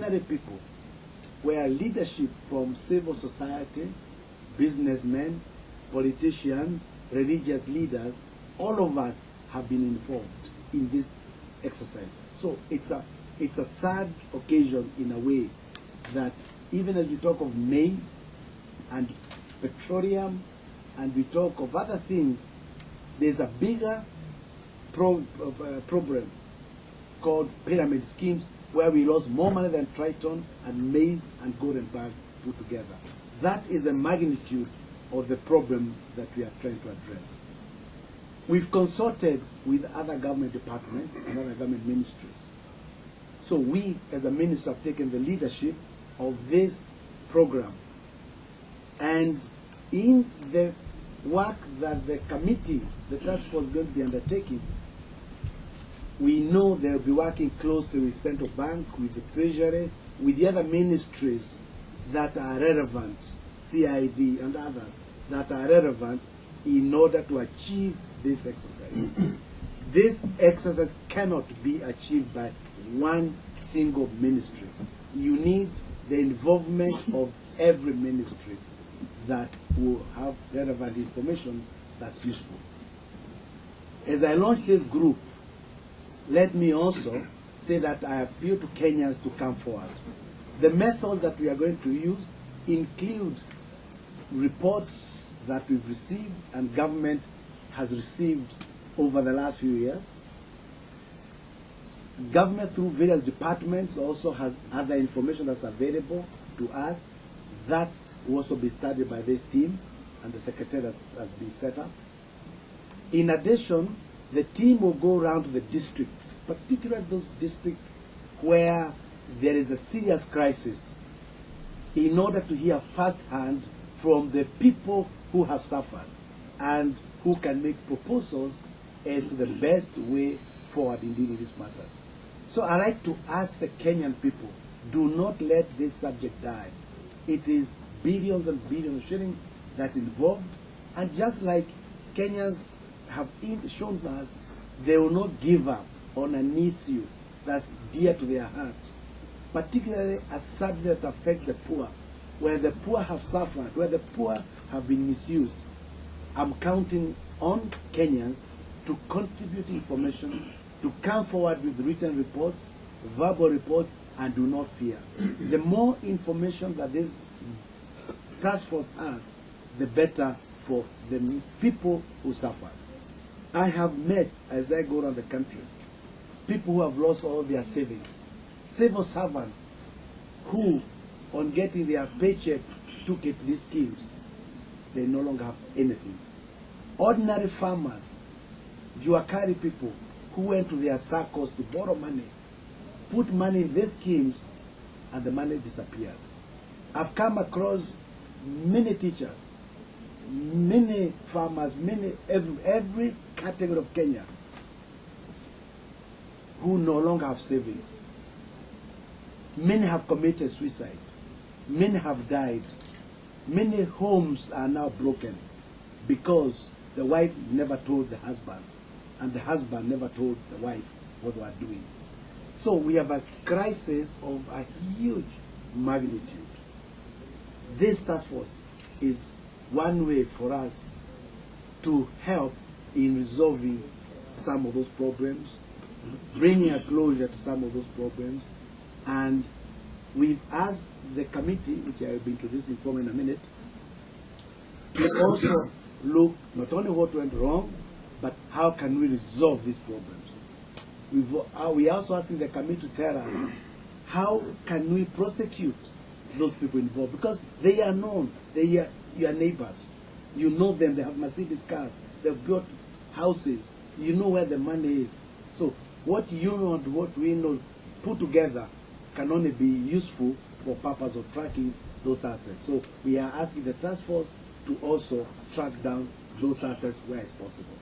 ordinary people, where leadership from civil society, businessmen, politicians, religious leaders, all of us have been involved in this exercise. So it's a sad occasion in a way that even as we talk of maize and petroleum and we talk of other things, there's a bigger problem called pyramid schemes where we lost more money than Triton and maize and golden bag put together. That is the magnitude of the problem that we are trying to address. We've consulted with other government departments and other government ministries. So we, as a ministry, have taken the leadership of this program. And in the work that the committee, the task force, is going to be undertaking, we know they'll be working closely with Central Bank, with the Treasury, with the other ministries that are relevant, CID and others, that are relevant in order to achieve this exercise. This exercise cannot be achieved by one single ministry. You need the involvement of every ministry that will have relevant information that's useful. As I launch this group, let me also say that I appeal to Kenyans to come forward. The methods that we are going to use include reports that we've received and government has received over the last few years. Government through various departments also has other information that's available to us that will also be studied by this team and the secretary that has been set up. In addition, the team will go around to the districts, particularly those districts where there is a serious crisis, in order to hear firsthand from the people who have suffered and who can make proposals as to the best way forward in dealing with these matters. So I like to ask the Kenyan people, do not let this subject die. It is billions and billions of shillings that's involved, and just like Kenyans have shown us, they will not give up on an issue that's dear to their heart, particularly a subject that affects the poor, where the poor have suffered, where the poor have been misused. I'm counting on Kenyans to contribute information, to come forward with written reports, verbal reports, and do not fear. The more information that this task force has, the better for the people who suffer. I have met, as I go around the country, people who have lost all their savings, civil servants who, on getting their paycheck, took it to these schemes. They no longer have anything. Ordinary farmers, Juakari people, who went to their circles to borrow money, put money in these schemes, and the money disappeared. I've come across many teachers, many farmers, every category of Kenya who no longer have savings. Many have committed suicide. Many have died. Many homes are now broken because the wife never told the husband, and the husband never told the wife what they were doing. So we have a crisis of a huge magnitude. This task force is one way for us to help in resolving some of those problems, bringing a closure to some of those problems, and we've asked the committee, which I will be introducing from in a minute, to also look not only what went wrong, but how can we resolve these problems. We also asking the committee to tell us how can we prosecute those people involved, because they are known, they are your neighbors. You know them, they have Mercedes cars, they've built houses, you know where the money is. So what you know and what we know put together can only be useful for purpose of tracking those assets. So we are asking the task force to also track down those assets where it's possible.